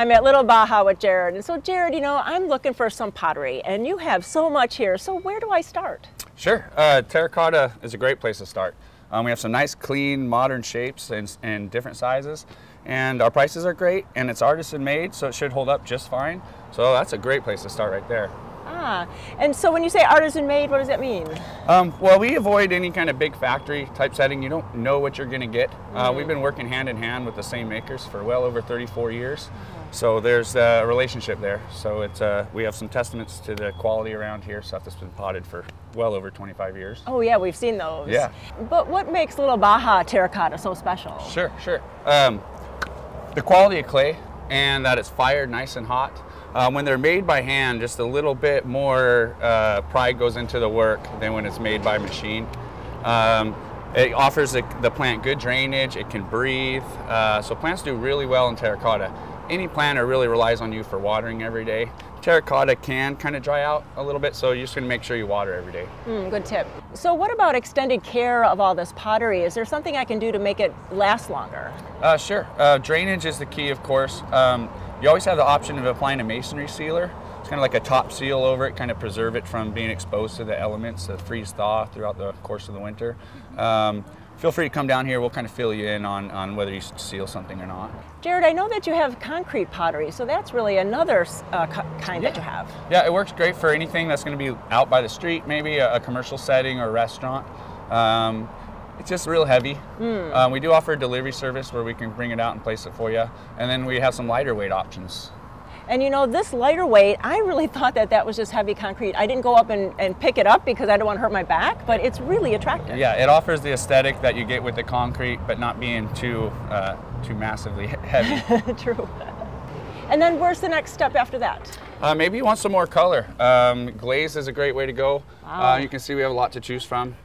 I'm at Little Baja with Jared. And so Jared, you know, I'm looking for some pottery and you have so much here. So where do I start? Sure. Terracotta is a great place to start. We have some nice, clean, modern shapes and different sizes. And our prices are great, and it's artisan made, so it should hold up just fine. So that's a great place to start right there. Ah, and so when you say artisan made, what does that mean? Well, we avoid any kind of big factory type setting. You don't know what you're going to get. We've been working hand in hand with the same makers for well over 34 years. So there's a relationship there. So it's we have some testaments to the quality around here, stuff that's been potted for well over 25 years. Oh yeah, we've seen those. Yeah. But what makes Little Baja terracotta so special? Sure. The quality of clay and that it's fired nice and hot. When they're made by hand, just a little bit more pride goes into the work than when it's made by machine. It offers the plant good drainage, it can breathe, so plants do really well in terracotta. Any planter really relies on you for watering every day. Terracotta can kind of dry out a little bit, so you're just going to make sure you water every day. Good tip. So what about extended care of all this pottery? Is there something I can do to make it last longer? Sure. Drainage is the key, of course. You always have the option of applying a masonry sealer. It's kind of like a top seal over it, kind of preserve it from being exposed to the elements, the freeze thaw throughout the course of the winter. Feel free to come down here. We'll kind of fill you in on whether you seal something or not. Jared, I know that you have concrete pottery, so that's really another kind that you have. Yeah, it works great for anything that's going to be out by the street, maybe a commercial setting or a restaurant. It's just real heavy. We do offer a delivery service where we can bring it out and place it for you. And then we have some lighter weight options. And you know, this lighter weight, I really thought that was just heavy concrete. I didn't go up and pick it up because I don't want to hurt my back, but it's really attractive. Yeah, it offers the aesthetic that you get with the concrete, but not being too massively heavy. True. And then where's the next step after that? Maybe you want some more color. Glaze is a great way to go. Wow. You can see we have a lot to choose from.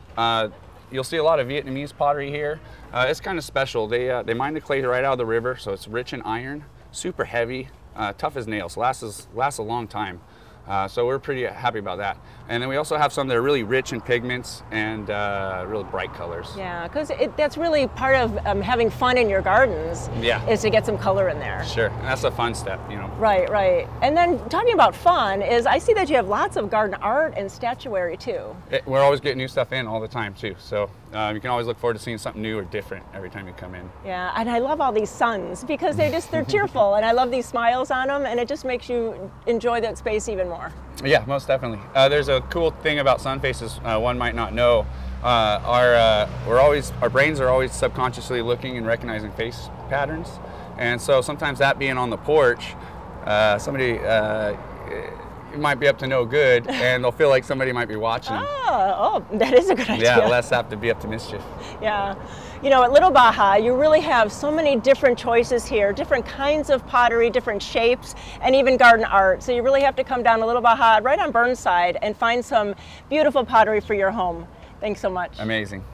You'll see a lot of Vietnamese pottery here. It's kind of special. They mine the clay right out of the river, so it's rich in iron, super heavy, tough as nails, lasts a long time. So we're pretty happy about that. And then we also have some that are really rich in pigments and really bright colors. Yeah, because that's really part of having fun in your gardens. Yeah. Is to get some color in there. Sure, and that's a fun step, you know. Right, right. And then talking about fun is I see that you have lots of garden art and statuary too. We're always getting new stuff in all the time too. So you can always look forward to seeing something new or different every time you come in. Yeah, and I love all these suns because they're cheerful, and I love these smiles on them, and it just makes you enjoy that space even more. Yeah, most definitely. There's a cool thing about sun faces one might not know. Our brains are always subconsciously looking and recognizing face patterns, and so sometimes that being on the porch, somebody might be up to no good, and they'll feel like somebody might be watching. Oh, that is a good idea. Yeah, less apt to be up to mischief. Yeah. You know, at Little Baja, you really have so many different choices here, different kinds of pottery, different shapes, and even garden art. So you really have to come down to Little Baja right on Burnside and find some beautiful pottery for your home. Thanks so much. Amazing.